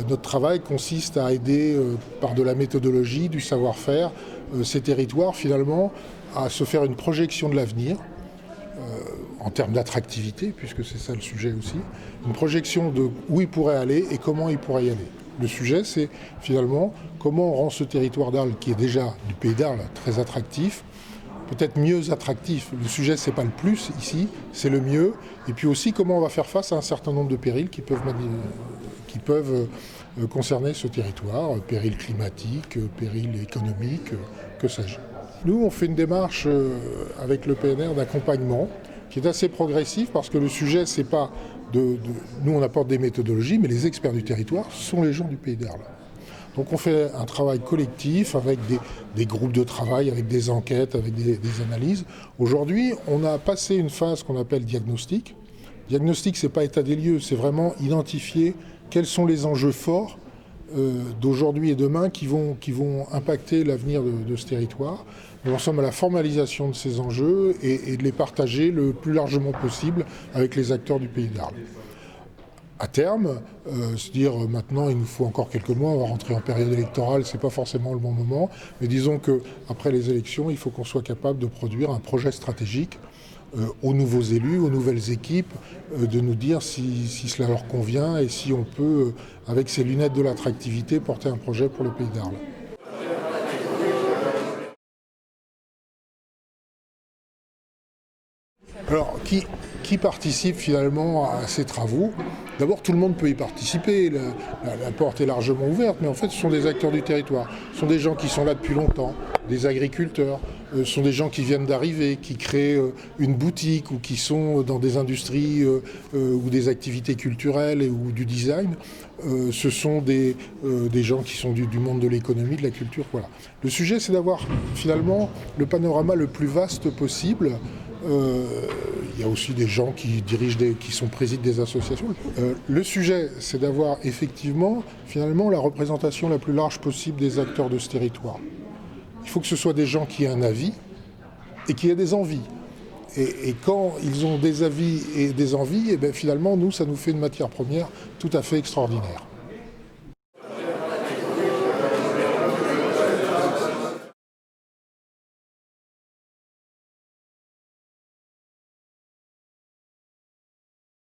Notre travail consiste à aider par de la méthodologie, du savoir-faire, ces territoires finalement à se faire une projection de l'avenir en termes d'attractivité, puisque c'est ça le sujet aussi, une projection de où ils pourraient aller et comment ils pourraient y aller. Le sujet, c'est finalement comment on rend ce territoire d'Arles, qui est déjà du pays d'Arles, très attractif, peut-être mieux attractif. Le sujet, c'est pas le plus ici, c'est le mieux. Et puis aussi, comment on va faire face à un certain nombre de périls qui peuvent concerner ce territoire, périls climatiques, périls économiques, que sais-je. Nous, on fait une démarche avec le PNR d'accompagnement qui est assez progressif parce que le sujet, c'est pas nous, on apporte des méthodologies, mais les experts du territoire sont les gens du pays d'Arles. Donc on fait un travail collectif avec des groupes de travail, avec des enquêtes, avec des analyses. Aujourd'hui, on a passé une phase qu'on appelle diagnostic. Diagnostic, c'est pas état des lieux, c'est vraiment identifier quels sont les enjeux forts d'aujourd'hui et demain qui vont impacter l'avenir de ce territoire. Nous en sommes à la formalisation de ces enjeux et de les partager le plus largement possible avec les acteurs du pays d'Arles. À terme, c'est-à-dire maintenant il nous faut encore quelques mois, on va rentrer en période électorale, c'est pas forcément le bon moment, mais disons qu'après les élections, il faut qu'on soit capable de produire un projet stratégique aux nouveaux élus, aux nouvelles équipes, de nous dire si cela leur convient et si on peut, avec ces lunettes de l'attractivité, porter un projet pour le pays d'Arles. Alors, qui participe finalement à ces travaux? D'abord, tout le monde peut y participer, la porte est largement ouverte, mais en fait, ce sont des acteurs du territoire. Ce sont des gens qui sont là depuis longtemps, des agriculteurs, ce sont des gens qui viennent d'arriver, qui créent une boutique ou qui sont dans des industries ou des activités culturelles ou du design. Ce sont des gens qui sont du monde de l'économie, de la culture. Voilà. Le sujet, c'est d'avoir finalement le panorama le plus vaste possible. Il y a aussi des gens qui dirigent, qui président des associations. Le sujet, c'est d'avoir effectivement, finalement, la représentation la plus large possible des acteurs de ce territoire. Il faut que ce soit des gens qui aient un avis et qui aient des envies. Et quand ils ont des avis et des envies, et bien finalement, nous, ça nous fait une matière première tout à fait extraordinaire.